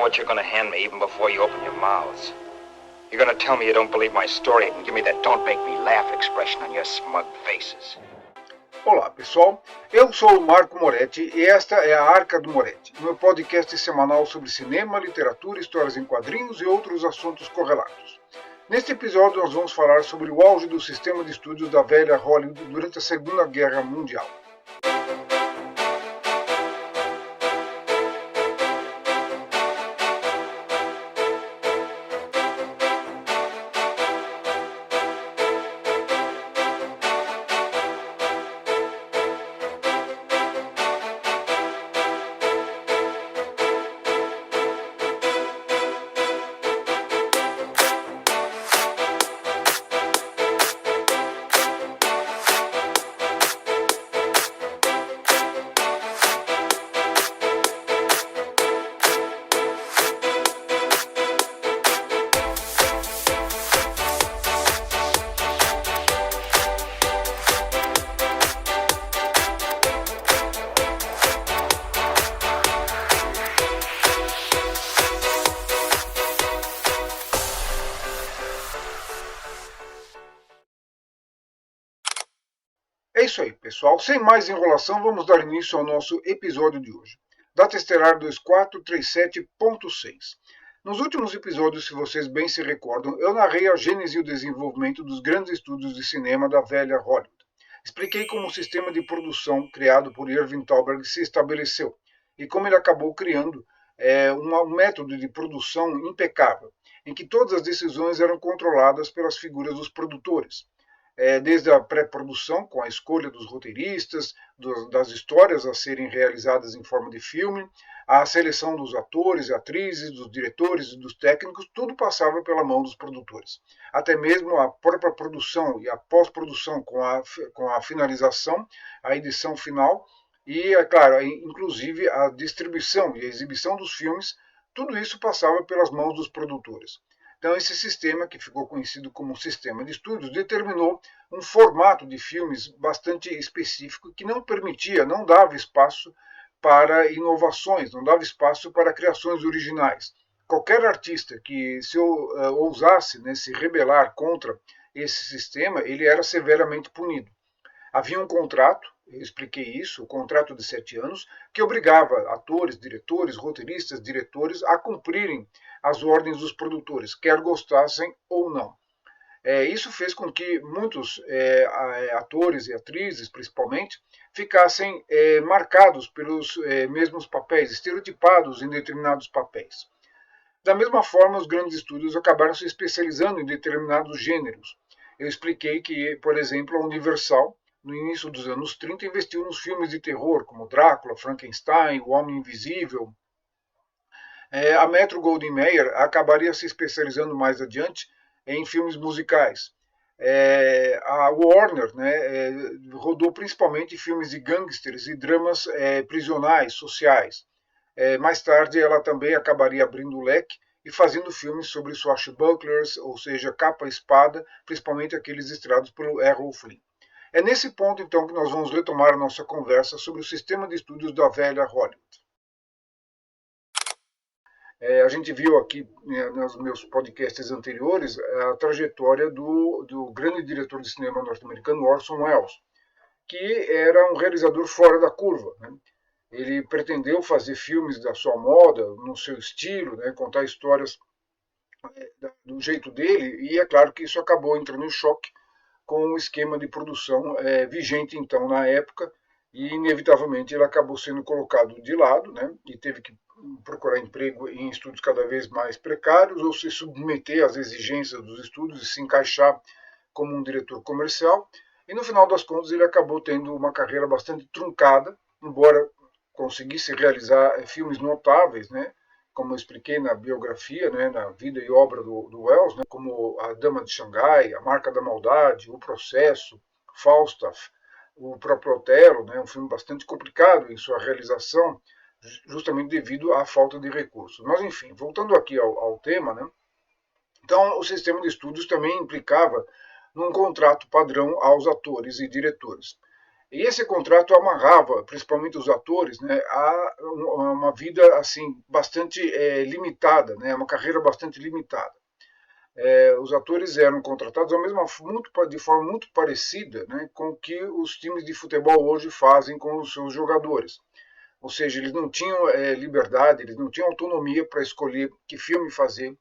what you're going to hand me even before you open your mouths. You're going to tell me you don't believe my story and give me that don't make me laugh expression on your smug faces. Olá pessoal, eu sou o Marco Moretti e esta é a Arca do Moretti, meu podcast semanal sobre cinema, literatura, histórias em quadrinhos e outros assuntos correlatos. Neste episódio nós vamos falar sobre o auge do sistema de estúdios da velha Hollywood durante a Segunda Guerra Mundial. É isso aí, pessoal. Sem mais enrolação, vamos dar início ao nosso episódio de hoje. Data estelar 2437.6. Nos últimos episódios, se vocês bem se recordam, eu narrei a gênese e o desenvolvimento dos grandes estúdios de cinema da velha Hollywood. Expliquei como o sistema de produção criado por Irving Thalberg se estabeleceu e como ele acabou criando um método de produção impecável, em que todas as decisões eram controladas pelas figuras dos produtores. Desde a pré-produção, com a escolha dos roteiristas, das histórias a serem realizadas em forma de filme, a seleção dos atores e atrizes, dos diretores e dos técnicos, tudo passava pela mão dos produtores. Até mesmo a própria produção e a pós-produção com a finalização, a edição final e, é claro, inclusive a distribuição e a exibição dos filmes, tudo isso passava pelas mãos dos produtores. Então, esse sistema, que ficou conhecido como sistema de estúdios, determinou um formato de filmes bastante específico que não permitia, não dava espaço para inovações, não dava espaço para criações originais. Qualquer artista que se ousasse se rebelar contra esse sistema, ele era severamente punido. Havia um contrato, eu expliquei isso, o contrato de 7 anos, que obrigava atores, diretores, roteiristas, diretores a cumprirem as ordens dos produtores, quer gostassem ou não. Isso fez com que muitos atores e atrizes, principalmente, ficassem marcados pelos mesmos papéis, estereotipados em determinados papéis. Da mesma forma, os grandes estúdios acabaram se especializando em determinados gêneros. Eu expliquei que, por exemplo, a Universal, no início dos anos 30, investiu nos filmes de terror, como Drácula, Frankenstein, O Homem Invisível. A Metro-Goldwyn-Mayer acabaria se especializando mais adiante em filmes musicais. A Warner rodou principalmente filmes de gangsters e dramas prisionais, sociais. Mais tarde, ela também acabaria abrindo o leque e fazendo filmes sobre swashbucklers, ou seja, capa-espada, principalmente aqueles estrelados pelo Errol Flynn. É nesse ponto, então, que nós vamos retomar a nossa conversa sobre o sistema de estúdios da velha Hollywood. A gente viu aqui, nos meus podcasts anteriores, a trajetória do grande diretor de cinema norte-americano Orson Welles, que era um realizador fora da curva. Ele pretendeu fazer filmes da sua moda, no seu estilo, contar histórias do jeito dele, e é claro que isso acabou entrando em choque com o esquema de produção vigente então na época, e inevitavelmente ele acabou sendo colocado de lado, e teve que procurar emprego em estúdios cada vez mais precários, ou se submeter às exigências dos estúdios e se encaixar como um diretor comercial, e no final das contas ele acabou tendo uma carreira bastante truncada, embora conseguisse realizar filmes notáveis, como eu expliquei na biografia, na vida e obra do Welles, como A Dama de Xangai, A Marca da Maldade, O Processo, Falstaff, o próprio Otelo, um filme bastante complicado em sua realização, justamente devido à falta de recursos. Mas, enfim, voltando aqui ao tema, então o sistema de estúdios também implicava num contrato padrão aos atores e diretores. E esse contrato amarrava, principalmente os atores, né, a uma vida assim bastante limitada, né, uma carreira bastante limitada. Os atores eram contratados de forma muito parecida, né, com o que os times de futebol hoje fazem com os seus jogadores. Ou seja, eles não tinham liberdade, eles não tinham autonomia para escolher que filme fazer,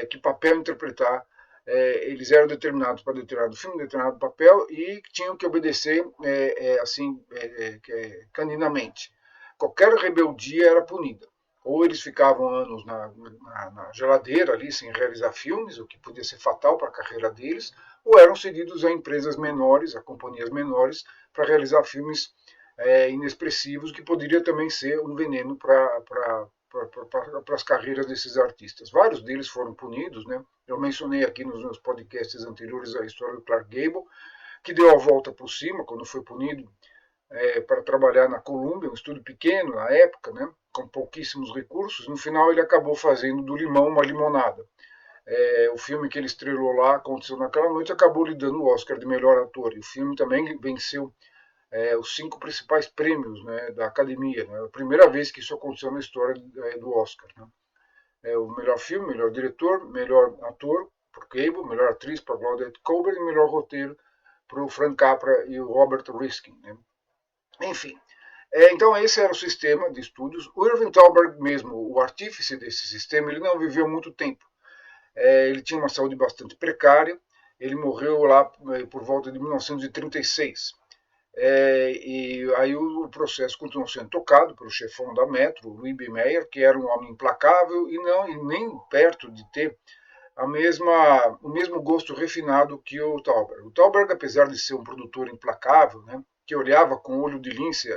que papel interpretar. Eles eram determinados para determinado filme, determinado papel e tinham que obedecer caninamente. Qualquer rebeldia era punida. Ou eles ficavam anos na geladeira ali sem realizar filmes, o que podia ser fatal para a carreira deles, ou eram cedidos a empresas menores, a companhias menores, para realizar filmes inexpressivos, que poderia também ser um veneno para as carreiras desses artistas. Vários deles foram punidos, né? Eu mencionei aqui nos meus podcasts anteriores a história do Clark Gable, que deu a volta por cima quando foi punido para trabalhar na Columbia, um estúdio pequeno na época, né? Com pouquíssimos recursos. No final ele acabou fazendo do limão uma limonada. O filme que ele estrelou lá, Aconteceu Naquela Noite, acabou lhe dando o Oscar de melhor ator. E o filme também venceu os 5 principais prêmios, né, da Academia. Né? É a primeira vez que isso aconteceu na história do Oscar. Né? O melhor filme, melhor diretor, melhor ator para Cable, melhor atriz para Claudette Colbert e melhor roteiro para o Frank Capra e o Robert Riskin. Né? Enfim, então esse era o sistema de estúdios. O Irving Thalberg mesmo, o artífice desse sistema, ele não viveu muito tempo. Ele tinha uma saúde bastante precária, ele morreu lá por volta de 1936. E aí o processo continuou sendo tocado pelo chefão da Metro, Louis B. Mayer, que era um homem implacável e nem perto de ter o mesmo gosto refinado que o Thalberg. O Thalberg, apesar de ser um produtor implacável, né, que olhava com olho de lince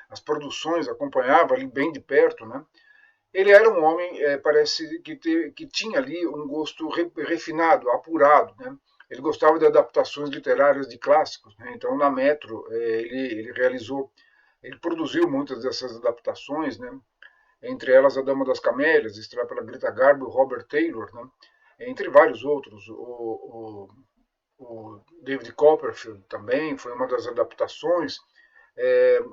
as produções, acompanhava ali bem de perto, né, ele era um homem, parece que tinha ali um gosto refinado, apurado, né? Ele gostava de adaptações literárias de clássicos, né? Então na Metro ele produziu muitas dessas adaptações, né? Entre elas A Dama das Camélias, estrelada pela Greta Garbo e o Robert Taylor, né? Entre vários outros. O David Copperfield também foi uma das adaptações. É,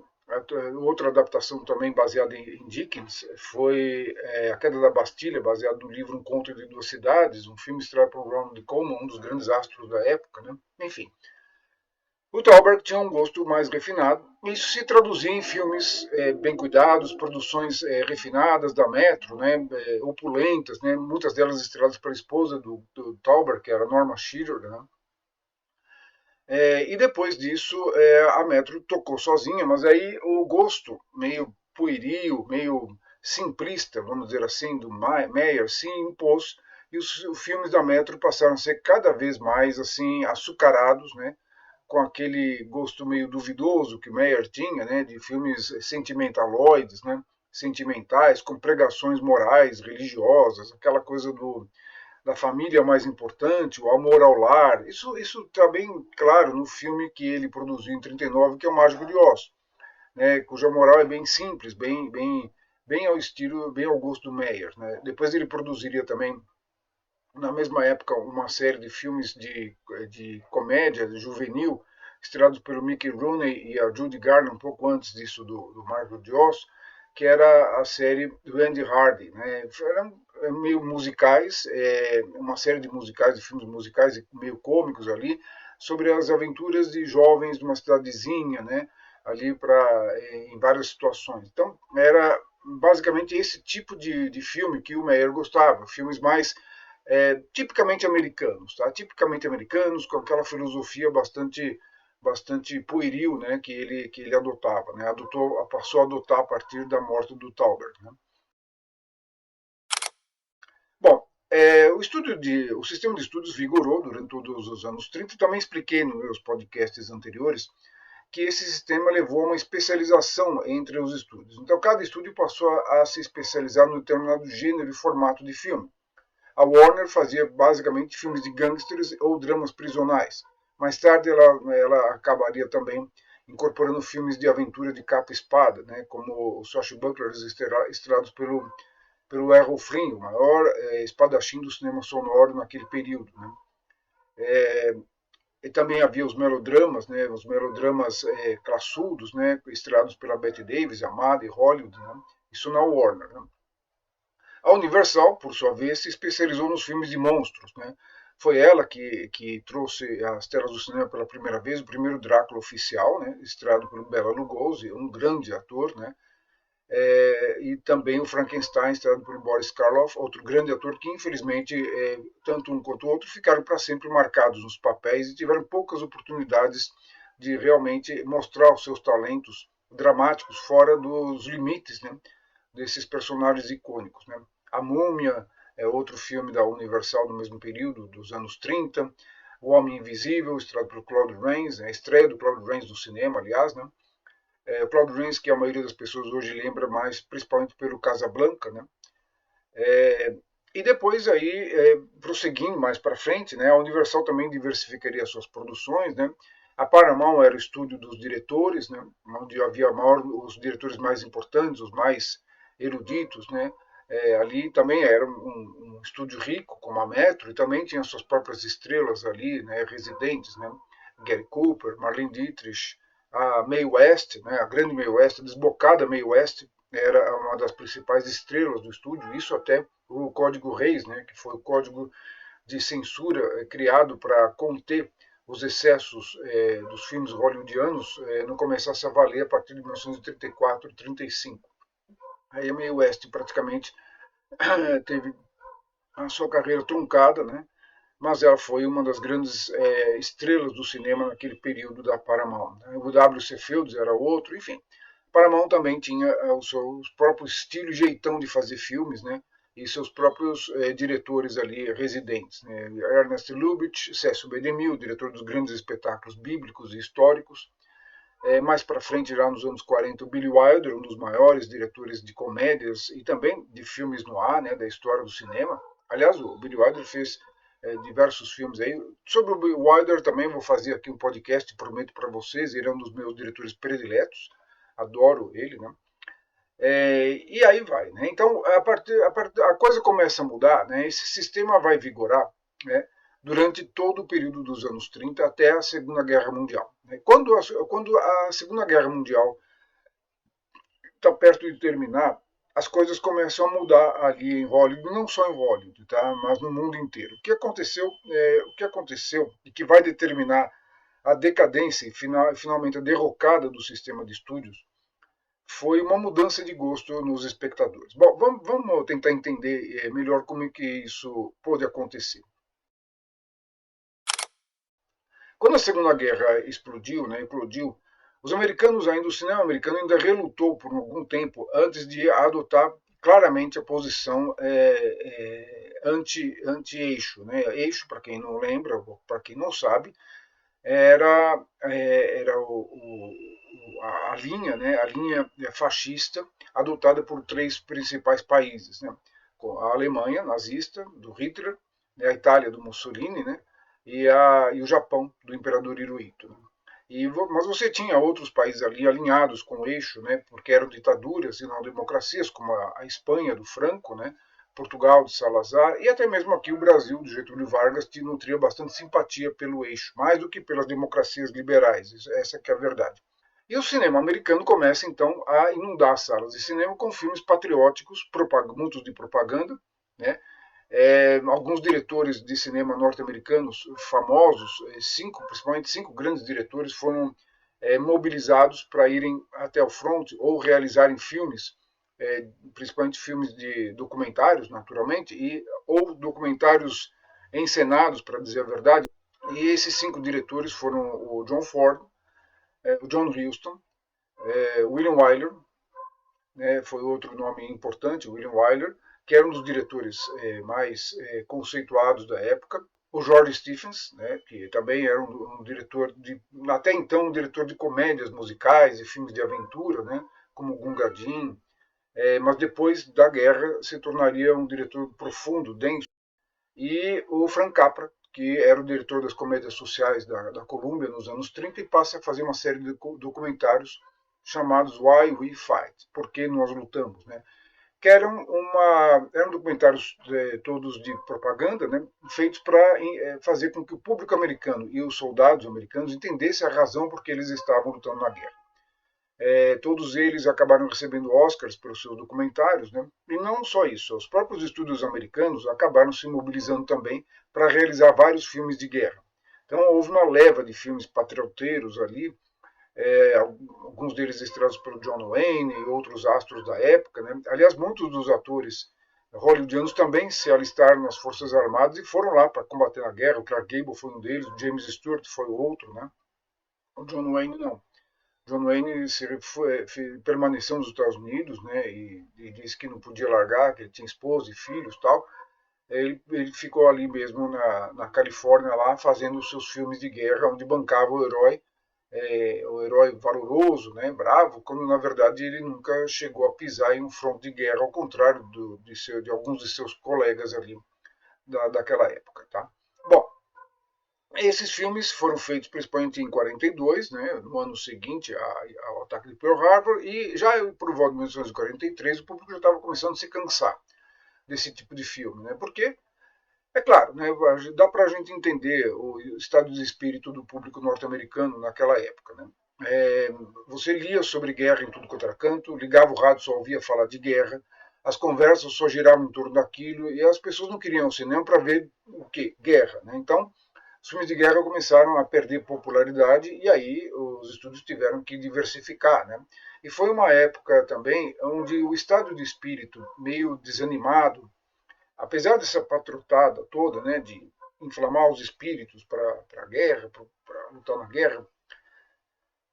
Outra adaptação também baseada em Dickens foi A Queda da Bastilha, baseado no livro Um Conto de Duas Cidades, um filme estrelado por Ronald Colman, um dos grandes astros da época. Né? Enfim, o Thalberg tinha um gosto mais refinado. Isso se traduzia em filmes bem cuidados, produções refinadas da Metro, né, opulentas, né, muitas delas estreladas pela esposa do Thalberg, que era Norma Shearer. Né? E depois disso, a Metro tocou sozinha, mas aí o gosto meio pueril, meio simplista, vamos dizer assim, do Mayer se impôs e os filmes da Metro passaram a ser cada vez mais assim açucarados, né, com aquele gosto meio duvidoso que Mayer tinha, né, de filmes sentimentaloides, né, sentimentais, com pregações morais, religiosas, aquela coisa da família mais importante, o amor ao lar. Isso está bem claro no filme que ele produziu em 39, que é O Mágico de Oz, né, cuja moral é bem simples, bem ao estilo, bem ao gosto do Meyer. Né. Depois ele produziria também, na mesma época, uma série de filmes de comédia de juvenil, estrelados pelo Mickey Rooney e a Judy Garland, um pouco antes disso do Mágico de Oz, que era a série do Andy Hardy. Né. Eram meio musicais, uma série de musicais, de filmes musicais meio cômicos ali, sobre as aventuras de jovens de uma cidadezinha, né, ali em várias situações. Então, era basicamente esse tipo de filme que o Meyer gostava, filmes mais tipicamente americanos, tá? Tipicamente americanos, com aquela filosofia bastante pueril, né, que ele adotava, né? Passou a adotar a partir da morte do Thalberg. Né? Bom, o sistema de estudos vigorou durante todos os anos 30. Também expliquei nos meus podcasts anteriores que esse sistema levou a uma especialização entre os estúdios. Então, cada estúdio passou a se especializar num determinado gênero e formato de filme. A Warner fazia basicamente filmes de gangsters ou dramas prisionais. Mais tarde, ela acabaria também incorporando filmes de aventura de capa e espada, né, como os Swashbucklers estrelados pelo Errol Flynn, o maior espadachim do cinema sonoro naquele período. Né. E também havia os melodramas, né, os melodramas classudos, né, estrelados pela Bette Davis, Amada e Hollywood, né, isso na Warner. Né. A Universal, por sua vez, se especializou nos filmes de monstros. Né. Foi ela que trouxe às telas do cinema pela primeira vez o primeiro Drácula oficial, né, estrelado pelo Bela Lugosi, um grande ator, né, e também o Frankenstein, estrelado por Boris Karloff, outro grande ator que, infelizmente, tanto um quanto o outro ficaram para sempre marcados nos papéis e tiveram poucas oportunidades de realmente mostrar os seus talentos dramáticos fora dos limites, né, desses personagens icônicos. Né. A Múmia é outro filme da Universal do mesmo período, dos anos 30. O Homem Invisível, estrelado pelo Claude Rains, a estreia do Claude Rains no cinema, aliás, né. O Claude Rains, que a maioria das pessoas hoje lembra mais, principalmente pelo Casablanca, né? E depois aí, prosseguindo mais para frente, né, a Universal também diversificaria suas produções, né? A Paramount era o estúdio dos diretores, né, onde havia os diretores mais importantes, os mais eruditos, né? Ali também era um estúdio rico, como a Metro, e também tinha suas próprias estrelas ali, né, residentes, né? Gary Cooper, Marlene Dietrich, a Mae West, né, a grande Mae West, a desbocada Mae West, era uma das principais estrelas do estúdio, isso até o Código Reis, né, que foi o código de censura criado para conter os excessos dos filmes hollywoodianos, não começasse a valer a partir de 1934 e 35. Aí a Mae West praticamente teve a sua carreira truncada, né, mas ela foi uma das grandes estrelas do cinema naquele período da Paramount. Né. O W.C. Fields era outro, enfim. Paramount também tinha o seu próprio estilo e jeitão de fazer filmes, né? E seus próprios diretores ali residentes. Né? Ernest Lubitsch, Cecil B. DeMille, diretor dos grandes espetáculos bíblicos e históricos. Mais para frente, já nos anos 40, o Billy Wilder, um dos maiores diretores de comédias e também de filmes no ar, né, da história do cinema. Aliás, o Billy Wilder fez diversos filmes aí. Sobre o Billy Wilder também vou fazer aqui um podcast, prometo para vocês, ele é um dos meus diretores prediletos, adoro ele, né? E aí vai, né? Então a coisa começa a mudar, né? Esse sistema vai vigorar, né, durante todo o período dos anos 30 até a Segunda Guerra Mundial. Né? Quando a Segunda Guerra Mundial está perto de terminar, as coisas começam a mudar ali em Hollywood, não só em Hollywood, tá? Mas no mundo inteiro. O que aconteceu e que vai determinar a decadência e finalmente a derrocada do sistema de estúdios foi uma mudança de gosto nos espectadores. Bom, vamos tentar entender melhor como é que isso pôde acontecer. Quando a Segunda Guerra explodiu, né, os americanos ainda, o cinema americano ainda relutou por algum tempo antes de adotar claramente a posição anti-eixo. Né? Eixo, para quem não lembra, para quem não sabe, era a linha, né, a linha fascista adotada por três principais países, né, a Alemanha nazista do Hitler, né, a Itália do Mussolini, né, e o Japão do Imperador Hirohito. Né. Mas você tinha outros países ali alinhados com o eixo, né, porque eram ditaduras e não democracias, como a Espanha do Franco, né, Portugal de Salazar e até mesmo aqui o Brasil de Getúlio Vargas que nutria bastante simpatia pelo eixo, mais do que pelas democracias liberais, essa que é a verdade. E o cinema americano começa então a inundar as salas de cinema com filmes patrióticos, muitos de propaganda, né? Alguns diretores de cinema norte-americanos famosos, principalmente cinco grandes diretores, foram mobilizados para irem até o front ou realizarem filmes, principalmente filmes de documentários, naturalmente, ou documentários encenados, para dizer a verdade. E esses cinco diretores foram o John Ford, o John Huston, William Wyler, né, foi outro nome importante, William Wyler, que era um dos diretores mais conceituados da época. O George Stephens, né, que também era um diretor até então um diretor de comédias musicais e filmes de aventura, né, como Gunga Din, mas depois da guerra se tornaria um diretor profundo, denso. E o Frank Capra, que era o diretor das comédias sociais da Columbia nos anos 30 e passa a fazer uma série de documentários chamados Why We Fight, Por que Nós Lutamos, né? que eram documentários todos de propaganda, né, feitos para fazer com que o público americano e os soldados americanos entendessem a razão por que eles estavam lutando na guerra. Todos eles acabaram recebendo Oscars pelos seus documentários, né? E não só isso, os próprios estúdios americanos acabaram se mobilizando também para realizar vários filmes de guerra. Então houve uma leva de filmes patrioteiros ali, alguns deles estrelados pelo John Wayne e outros astros da época, né? Aliás, muitos dos atores hollywoodianos também se alistaram nas Forças Armadas e foram lá para combater a guerra. O Clark Gable foi um deles, o James Stewart foi outro, né? O John Wayne não. John Wayne permaneceu nos Estados Unidos, né, e disse que não podia largar, que ele tinha esposa e filhos e tal. Ele ficou ali mesmo na Califórnia, lá, fazendo os seus filmes de guerra, onde bancava o herói valoroso, né, bravo, quando na verdade ele nunca chegou a pisar em um fronte de guerra, ao contrário de alguns de seus colegas ali daquela época. Tá? Bom, esses filmes foram feitos principalmente em 42, né, no ano seguinte ao ataque de Pearl Harbor, e já por volta de 1943 o público já estava começando a se cansar desse tipo de filme, né, porque, é claro, né, dá para a gente entender o estado de espírito do público norte-americano naquela época. Né. Você lia sobre guerra em tudo quanto era canto, ligava o rádio, só ouvia falar de guerra, as conversas só giravam em torno daquilo, e as pessoas não queriam ir ao cinema para ver o quê? Guerra. Né. Então, os filmes de guerra começaram a perder popularidade e aí os estúdios tiveram que diversificar, né? E foi uma época também onde o estado de espírito meio desanimado, apesar dessa patriotada toda, né, de inflamar os espíritos para a guerra, para lutar na guerra,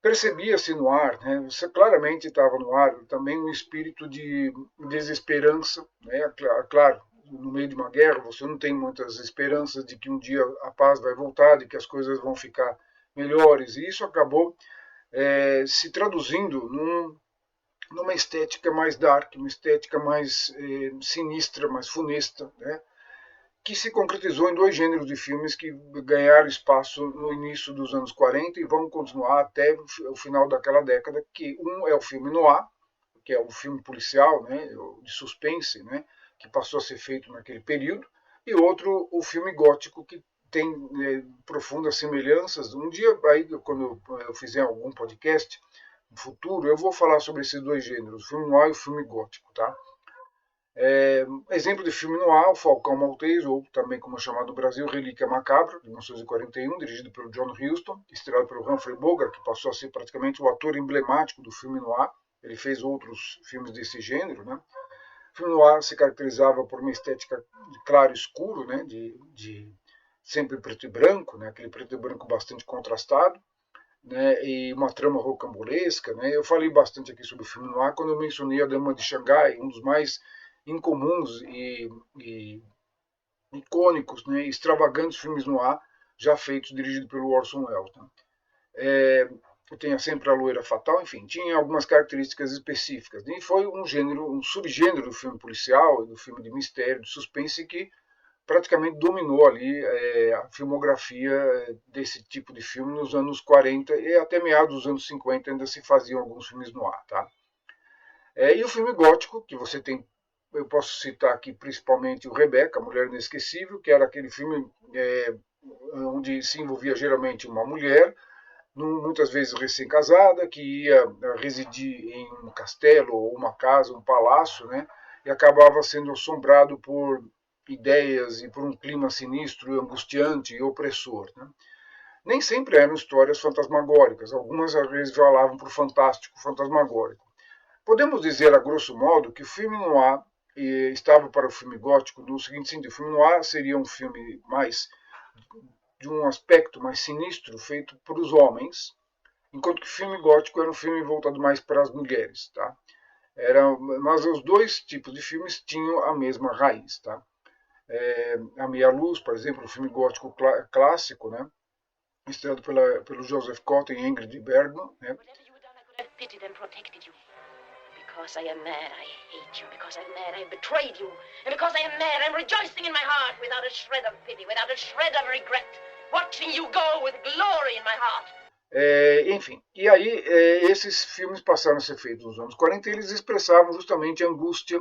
percebia-se no ar, né? Você claramente estava no ar também um espírito de desesperança, né? Claro, no meio de uma guerra, você não tem muitas esperanças de que um dia a paz vai voltar, de que as coisas vão ficar melhores. E isso acabou se traduzindo numa estética mais dark, uma estética mais sinistra, mais funesta, né? Que se concretizou em dois gêneros de filmes que ganharam espaço no início dos anos 40 e vão continuar até o final daquela década, que um é o filme noir, que é o filme policial, né, de suspense, né, que passou a ser feito naquele período, e outro, o filme gótico, que tem profundas semelhanças. Um dia, aí, quando eu fizer algum podcast no futuro, eu vou falar sobre esses dois gêneros, o filme noir e o filme gótico. Tá? Exemplo de filme noir, O Falcão Maltês, ou também como é chamado no Brasil, Relíquia Macabra, de 1941, dirigido pelo John Huston, estrelado pelo Humphrey Bogart, que passou a ser praticamente o ator emblemático do filme noir. Ele fez outros filmes desse gênero. Né? O filme noir se caracterizava por uma estética de claro e escuro, né? de sempre preto e branco, né? Aquele preto e branco bastante contrastado, né? E uma trama rocambolesca. Né? Eu falei bastante aqui sobre o filme noir quando eu mencionei A Dama de Xangai, um dos mais incomuns e icônicos, né, extravagantes filmes no ar já feitos, dirigido pelo Orson Welles. Né. Tem sempre a Loira Fatal, enfim, tinha algumas características específicas. E foi um gênero, um subgênero do filme policial, do filme de mistério, de suspense, que praticamente dominou ali a filmografia desse tipo de filme nos anos 40 e até meados dos anos 50 ainda se faziam alguns filmes no ar. Tá? E o filme gótico, que você tem, eu posso citar aqui principalmente o Rebecca, a Mulher Inesquecível, que era aquele filme onde se envolvia geralmente uma mulher, muitas vezes recém-casada, que ia residir em um castelo ou uma casa, um palácio, né, e acabava sendo assombrado por ideias e por um clima sinistro, angustiante e opressor. Né. Nem sempre eram histórias fantasmagóricas, algumas às vezes falavam para o fantástico, fantasmagórico. Podemos dizer, a grosso modo, que o filme noir estava para o filme gótico no seguinte sentido: o filme noir seria um filme mais de um aspecto mais sinistro, feito por os homens, enquanto que o filme gótico era um filme voltado mais para as mulheres. Tá? Mas os dois tipos de filmes tinham a mesma raiz. Tá? A Meia Luz, por exemplo, um filme gótico clássico, né? Estrelado pelo Joseph Cotten e Ingrid Bergman. Né? Because I am mad, I hate you. Because I'm mad, I betrayed you. And because I am mad, I'm rejoicing in my heart without a shred of pity, without a shred of regret, watching you go with glory in my heart. Enfim, e aí esses filmes passaram a ser feitos nos anos 40 e eles expressavam justamente a angústia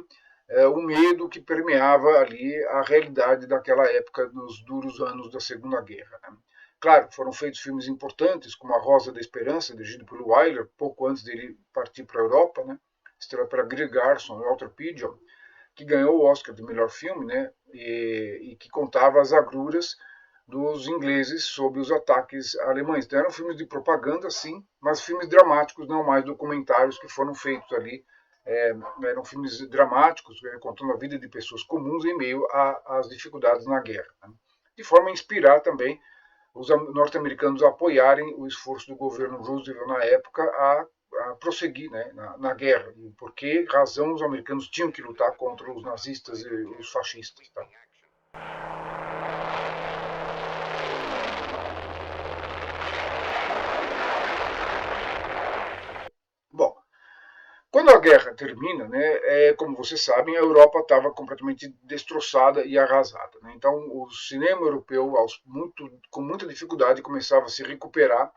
o medo que permeava ali a realidade daquela época, nos duros anos da Segunda Guerra. Né? Claro, foram feitos filmes importantes, como A Rosa da Esperança, dirigido pelo Wyler, pouco antes dele partir para a Europa, né? Estrela para Greer Garson e Walter Pidgeon, que ganhou o Oscar de melhor filme, né? E que contava as agruras dos ingleses sob os ataques alemães. Então eram filmes de propaganda, sim, mas filmes dramáticos, não mais documentários que foram feitos ali. Eram filmes dramáticos, contando a vida de pessoas comuns em meio às dificuldades na guerra. Né? De forma a inspirar também os norte-americanos a apoiarem o esforço do governo Roosevelt na época a prosseguir, né, na guerra. E por que razão os americanos tinham que lutar contra os nazistas e os fascistas. Tá? Bom, quando a guerra termina, né, como vocês sabem, a Europa estava completamente destroçada e arrasada. Né? Então, o cinema europeu, com muita dificuldade, começava a se recuperar,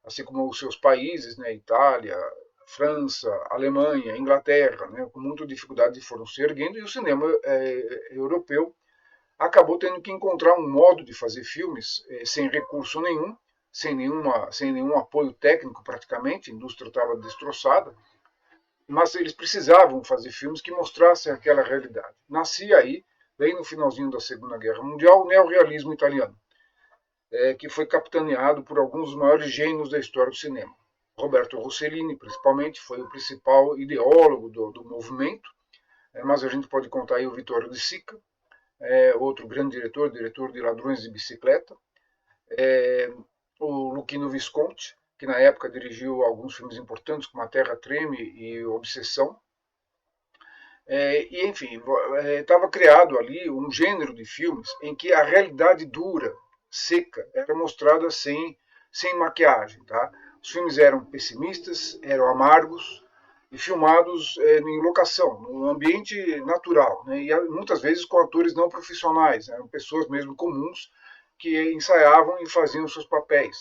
assim como os seus países, né, Itália, França, Alemanha, Inglaterra, né, com muita dificuldade foram se erguendo, e o cinema europeu acabou tendo que encontrar um modo de fazer filmes sem recurso nenhum, sem nenhum apoio técnico praticamente, a indústria estava destroçada, mas eles precisavam fazer filmes que mostrassem aquela realidade. Nascia aí, bem no finalzinho da Segunda Guerra Mundial, o neorrealismo italiano, que foi capitaneado por alguns dos maiores gênios da história do cinema. Roberto Rossellini, principalmente, foi o principal ideólogo do movimento, mas a gente pode contar aí o Vittorio De Sica, outro grande diretor de Ladrões de Bicicleta, o Luchino Visconti, que na época dirigiu alguns filmes importantes, como A Terra Treme e Obsessão. E, enfim, estava criado ali um gênero de filmes em que a realidade dura, seca, era mostrada sem maquiagem. Tá? Os filmes eram pessimistas, eram amargos e filmados em locação, num ambiente natural, né? E muitas vezes com atores não profissionais, eram pessoas mesmo comuns que ensaiavam e faziam seus papéis.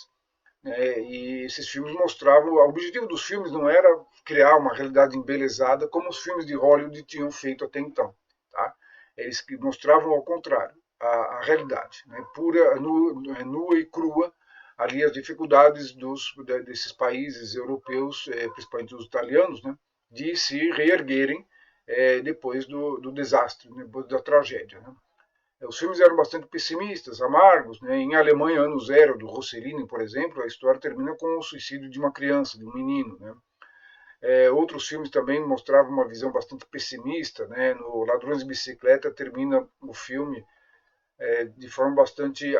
E esses filmes mostravam, o objetivo dos filmes não era criar uma realidade embelezada como os filmes de Hollywood tinham feito até então. Tá? Eles mostravam ao contrário, a realidade, né? Pura, nua e crua, ali as dificuldades desses países europeus, principalmente os italianos, né? De se reerguerem depois do desastre, depois da tragédia. Né? Os filmes eram bastante pessimistas, amargos. Né? Em Alemanha, Ano Zero, do Rossellini, por exemplo, a história termina com o suicídio de uma criança, de um menino. Né? Outros filmes também mostravam uma visão bastante pessimista. Né? No Ladrões de Bicicleta termina o filme de forma bastante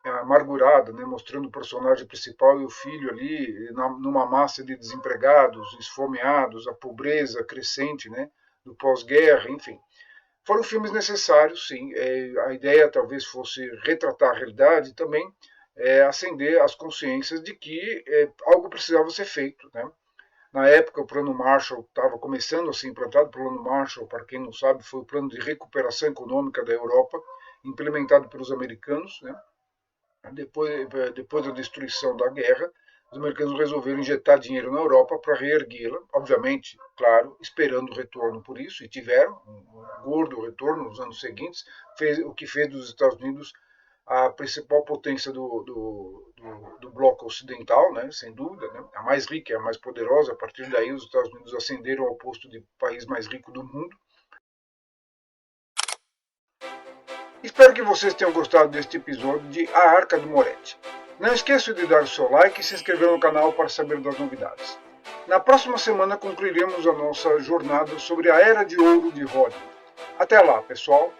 amargurada, né? Mostrando o personagem principal e o filho ali numa massa de desempregados, esfomeados, a pobreza crescente, né? Do pós-guerra, enfim. Foram filmes necessários, sim. A ideia talvez fosse retratar a realidade e também acender as consciências de que algo precisava ser feito. Né? Na época, o Plano Marshall estava começando a ser implantado. O Plano Marshall, para quem não sabe, foi o plano de recuperação econômica da Europa, implementado pelos americanos. Né? Depois da destruição da guerra, os americanos resolveram injetar dinheiro na Europa para reerguê-la, obviamente, claro, esperando o retorno por isso, e tiveram um gordo retorno nos anos seguintes, o que fez dos Estados Unidos a principal potência do bloco ocidental, né, sem dúvida, né, a mais rica, a mais poderosa. A partir daí, os Estados Unidos ascenderam ao posto de país mais rico do mundo. Espero que vocês tenham gostado deste episódio de A Arca do Moretti. Não esqueça de dar o seu like e se inscrever no canal para saber das novidades. Na próxima semana concluiremos a nossa jornada sobre a Era de Ouro de Hollywood. Até lá, pessoal!